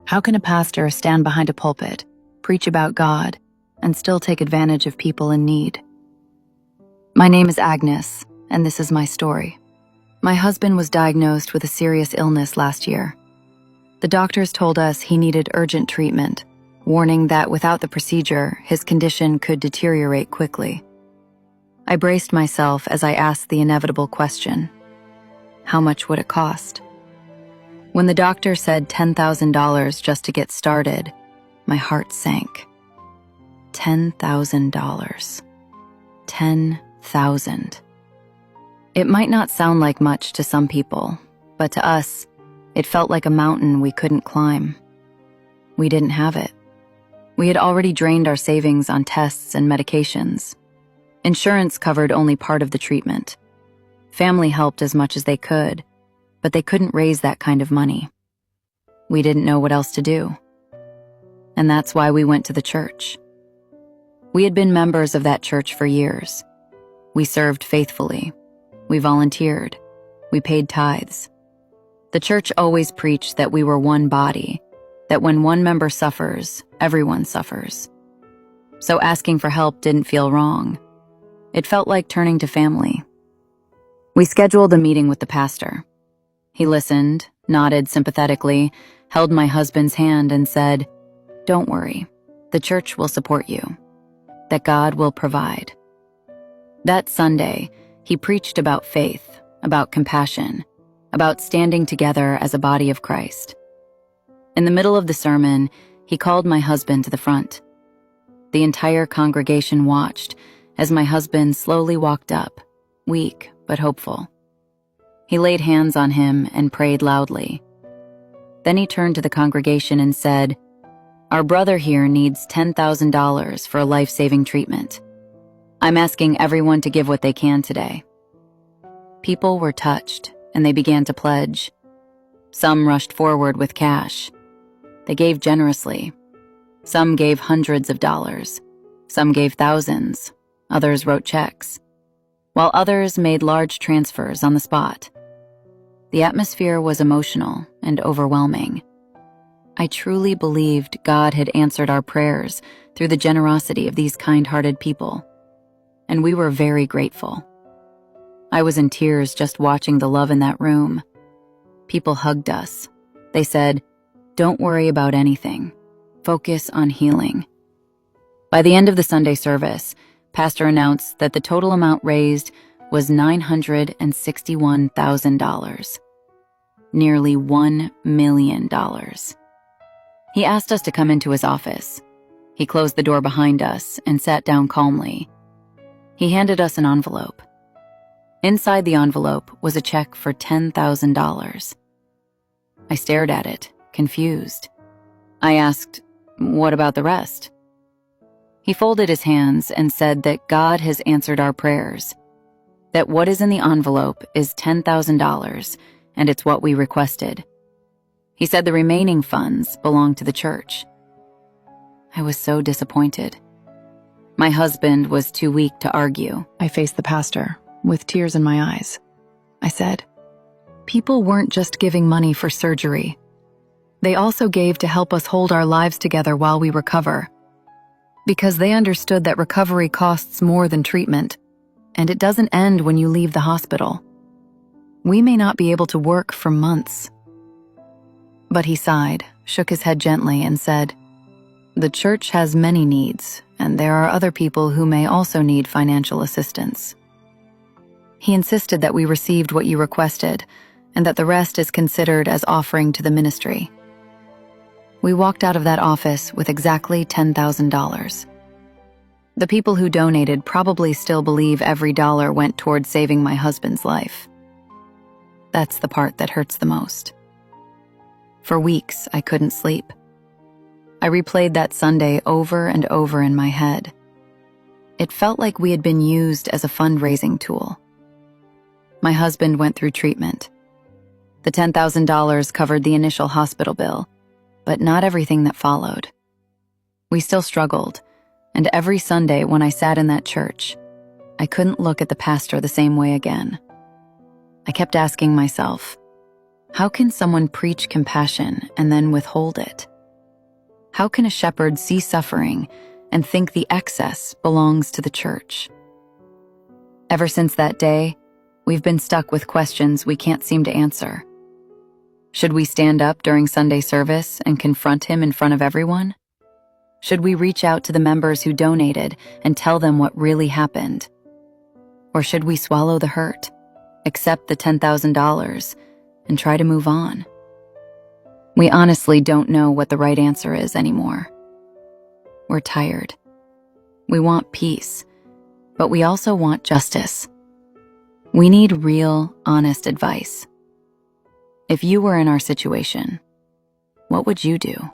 How can a pastor stand behind a pulpit, preach about God, and still take advantage of people in need? My name is Agnes, and this is my story. My husband was diagnosed with a serious illness last year. The doctors told us he needed urgent treatment, warning that without the procedure, his condition could deteriorate quickly. I braced myself as I asked the inevitable question: how much would it cost? When the doctor said $10,000 just to get started, my heart sank. $10,000. 10,000. It might not sound like much to some people, but to us, it felt like a mountain we couldn't climb. We didn't have it. We had already drained our savings on tests and medications. Insurance covered only part of the treatment. Family helped as much as they could, but they couldn't raise that kind of money. We didn't know what else to do. And that's why we went to the church. We had been members of that church for years. We served faithfully. We volunteered. We paid tithes. The church always preached that we were one body, that when one member suffers, everyone suffers. So asking for help didn't feel wrong. It felt like turning to family. We scheduled a meeting with the pastor. He listened, nodded sympathetically, held my husband's hand and said, "Don't worry, the church will support you, that God will provide." That Sunday, he preached about faith, about compassion, about standing together as a body of Christ. In the middle of the sermon, he called my husband to the front. The entire congregation watched as my husband slowly walked up, weak but hopeful. He laid hands on him and prayed loudly. Then he turned to the congregation and said, "Our brother here needs $10,000 for a life-saving treatment. I'm asking everyone to give what they can today." People were touched, and they began to pledge. Some rushed forward with cash. They gave generously. Some gave hundreds of dollars. Some gave thousands. Others wrote checks, while others made large transfers on the spot. The atmosphere was emotional and overwhelming. I truly believed God had answered our prayers through the generosity of these kind-hearted people, and we were very grateful. I was in tears just watching the love in that room. People hugged us. They said, "Don't worry about anything. Focus on healing." By the end of the Sunday service, Pastor announced that the total amount raised was $961,000. Nearly $1 million. He asked us to come into his office. He closed the door behind us and sat down calmly. He handed us an envelope. Inside the envelope was a check for $10,000. I stared at it, confused. I asked, "What about the rest?" He folded his hands and said that God has answered our prayers, that what is in the envelope is $10,000, and it's what we requested. He said the remaining funds belong to the church. I was so disappointed. My husband was too weak to argue. I faced the pastor, with tears in my eyes. I said, "People weren't just giving money for surgery. They also gave to help us hold our lives together while we recover. Because they understood that recovery costs more than treatment, and it doesn't end when you leave the hospital. We may not be able to work for months." But he sighed, shook his head gently, and said, "The church has many needs, and there are other people who may also need financial assistance." He insisted that we received what you requested, and that the rest is considered as offering to the ministry. We walked out of that office with exactly $10,000. The people who donated probably still believe every dollar went toward saving my husband's life. That's the part that hurts the most. For weeks, I couldn't sleep. I replayed that Sunday over and over in my head. It felt like we had been used as a fundraising tool. My husband went through treatment. The $10,000 covered the initial hospital bill, but not everything that followed. We still struggled, and every Sunday when I sat in that church, I couldn't look at the pastor the same way again. I kept asking myself, how can someone preach compassion and then withhold it? How can a shepherd see suffering and think the excess belongs to the church? Ever since that day, we've been stuck with questions we can't seem to answer. Should we stand up during Sunday service and confront him in front of everyone? Should we reach out to the members who donated and tell them what really happened? Or should we swallow the hurt, accept the $10,000, and try to move on? We honestly don't know what the right answer is anymore. We're tired. We want peace, but we also want justice. We need real, honest advice. If you were in our situation, what would you do?